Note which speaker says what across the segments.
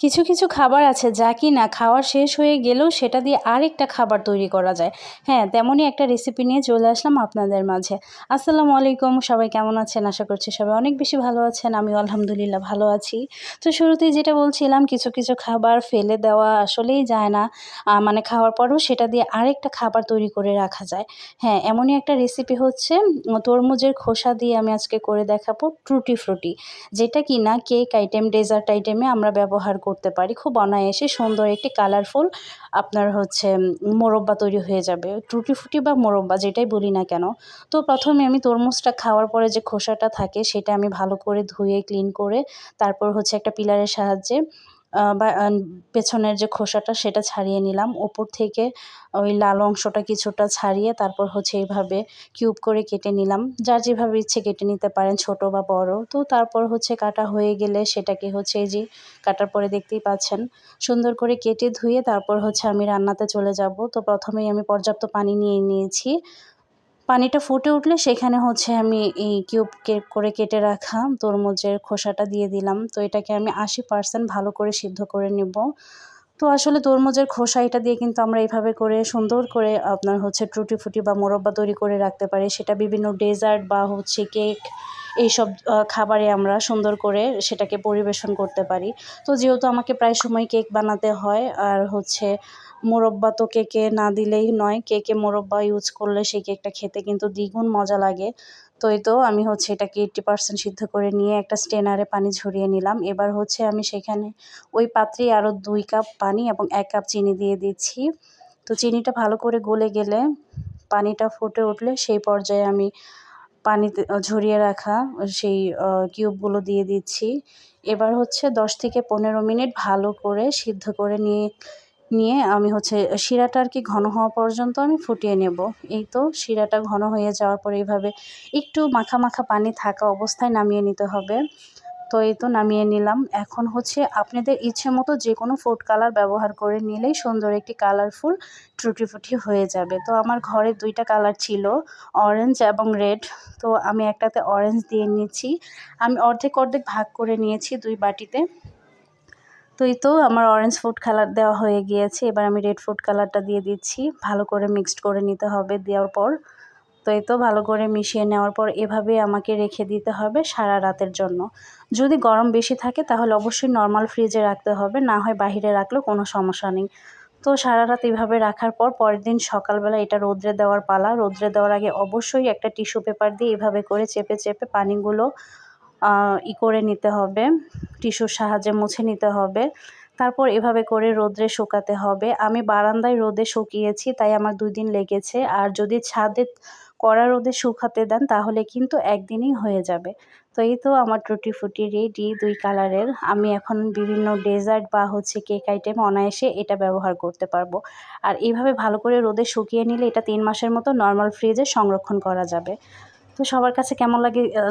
Speaker 1: কিছু কিছু খাবার আছে যা কিনা খাওয়া শেষ হয়ে গেলেও সেটা দিয়ে আরেকটা খাবার তৈরি করা যায়। হ্যাঁ, তেমনই একটা রেসিপি নিয়ে চলে আসলাম আপনাদের মাঝে। আসসালামু আলাইকুম, সবাই কেমন আছেন? আশা করছি সবাই অনেক বেশি ভালো আছেন। আমিও আলহামদুলিল্লাহ ভালো আছি। তো শুরুতেই যেটা বলছিলাম, কিছু কিছু খাবার ফেলে দেওয়া আসলেই যায় না। মানে খাওয়ার পরেও সেটা দিয়ে আরেকটা খাবার তৈরি করে রাখা যায়। হ্যাঁ, এমনই একটা রেসিপি হচ্ছে তরমুজের খোসা দিয়ে আমি আজকে করে দেখাবো টুটি ফ্রুটি। যেটা কিনা কেক আইটেম, ডেজার্ট আইটেমে আমরা ব্যবহার করতে পারি। খুব অনায়াসে সুন্দর একটি কালারফুল আপনার হচ্ছে মোরব্বা তৈরি হয়ে যাবে। টুটি ফ্রুটি বা মোরব্বা যেটাই বলি না কেন। তো প্রথমে আমি তরমুজটা খাওয়ার পরে যে খোসাটা থাকে সেটা আমি ভালো করে ধুয়ে ক্লিন করে তারপর হচ্ছে একটা পিলারের সাহায্যে বা পেছনের যে খোসাটা সেটা ছাড়িয়ে নিলাম। ওপর থেকে ওই লাল অংশটা কিছুটা ছাড়িয়ে তারপর হচ্ছে এইভাবে কিউব করে কেটে নিলাম। যার যেভাবে ইচ্ছে কেটে নিতে পারেন, ছোট বা বড়। তো তারপর হচ্ছে কাটা হয়ে গেলে সেটাকে হচ্ছে এই যে কাটার পরে দেখতেই পাচ্ছেন সুন্দর করে কেটে ধুয়ে তারপর হচ্ছে আমি রান্নাতে চলে যাব। তো প্রথমেই আমি পর্যাপ্ত পানি নিয়ে নিয়েছি। পানিটা ফুটে উঠলে সেখানে হচ্ছে আমি এই কিউব করে কেটে রাখা তরমুজের খোসাটা দিয়ে দিলাম। তো এটাকে আমি 80% ভালো করে সিদ্ধ করে নেব। তো আসলে তরমুজের খোসা এটা দিয়ে কিন্তু আমরা এইভাবে করে সুন্দর করে আপনার হচ্ছে টুটি ফুটি বা মোরব্বা তৈরি করে রাখতে পারি। সেটা বিভিন্ন ডেজার্ট বা হচ্ছে কেক এইসব খাবারে আমরা সুন্দর করে সেটাকে পরিবেশন করতে পারি। তো যেহেতু আমাকে প্রায় সময় কেক বানাতে হয় আর হচ্ছে মোরব্বা তো কেকে না দিলেই নয়। কেকে মোরব্বা ইউজ করলে সেই কেকটা খেতে কিন্তু দ্বিগুণ মজা লাগে। তো এই তো আমি হচ্ছে এটাকে 80% সিদ্ধ করে নিয়ে একটা স্ট্রেনারে পানি ঝরিয়ে নিলাম। এবার হচ্ছে আমি সেখানে ওই পাত্রেই আরও 2 কাপ পানি এবং 1 কাপ চিনি দিয়ে দিচ্ছি। তো চিনিটা ভালো করে গলে গেলে পানিটা ফুটে উঠলে সেই পর্যায়ে আমি পানিতে ঝরিয়ে রাখা সেই কিউবগুলো দিয়ে দিচ্ছি। এবার হচ্ছে 10 থেকে 15 মিনিট ভালো করে সিদ্ধ করে নিয়ে আমি হচ্ছে শিরাটা আর কি ঘন হওয়া পর্যন্ত আমি ফুটিয়ে নেব। এই তো শিরাটা ঘন হয়ে যাওয়ার পরে এইভাবে একটু মাখা মাখা পানি থাকা অবস্থায় নামিয়ে নিতে হবে। তো এই তো নামিয়ে নিলাম। এখন হচ্ছে আপনাদের ইচ্ছে মতো যে কোনো ফুড কালার ব্যবহার করে নিলেই সুন্দর একটি কালারফুল টুটি ফ্রুটি হয়ে যাবে। তো আমার ঘরে 2টা কালার ছিল, অরেঞ্জ এবং রেড। তো আমি একটাতে অরেঞ্জ দিয়ে নিচ্ছি। আমি অর্ধেক অর্ধেক ভাগ করে নিয়েছি 2 বাটিতে। তো এই তো আমার অরেঞ্জ ফুড কালার দেওয়া হয়ে গিয়েছে। এবার আমি রেড ফুড কালারটা দিয়ে দিচ্ছি। ভালো করে মিক্সড করে নিতে হবে দেওয়ার পর। তো এই তো ভালো করে মিশিয়ে নেওয়ার পর এভাবেই আমাকে রেখে দিতে হবে সারা রাতের জন্য। যদি গরম বেশি থাকে তাহলে অবশ্যই নরমাল ফ্রিজে রাখতে হবে, না হয় বাহিরে রাখলেও কোনো সমস্যা নেই। তো সারা রাত এভাবে রাখার পর পরের দিন সকালবেলা এটা রৌদ্রে দেওয়ার পালা। রৌদ্রে দেওয়ার আগে অবশ্যই একটা টিস্যু পেপার দিয়ে এভাবে করে চেপে চেপে পানিগুলো করে নিতে হবে, টিস্যুর সাহায্যে মুছে নিতে হবে। তারপর এভাবে করে রোদ্রে শুকাতে হবে। আমি বারান্দায় রোদে শুকিয়েছি, তাই আমার 2 দিন লেগেছে। আর যদি ছাদে কড়া রোদে শুকাতে দেন তাহলে কিন্তু 1 দিনেই হয়ে যাবে। তো এই তো আমার টুটি ফ্রুটি রেডি 2 কালারের। আমি এখন বিভিন্ন ডেজার্ট বা হচ্ছে কেক আইটেম অনায়াসে এটা ব্যবহার করতে পারবো। আর এইভাবে ভালো করে রোদে শুকিয়ে নিলে এটা 3 মাসের মতো নরমাল ফ্রিজে সংরক্ষণ করা যাবে। তো সবার কাছে কেমন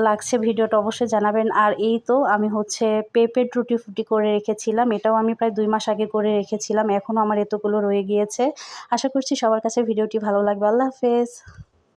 Speaker 1: লাগছে ভিডিওটা অবশ্যই জানাবেন। আর এই তো আমি হচ্ছে পেঁপের টুটি ফ্রুটি করে রেখেছিলাম। এটাও আমি প্রায় 2 মাস আগে করে রেখেছিলাম। এখনও আমার এতগুলো রয়ে গিয়েছে। আশা করছি সবার কাছে ভিডিওটি ভালো লাগবে। আল্লাহ হাফেজ।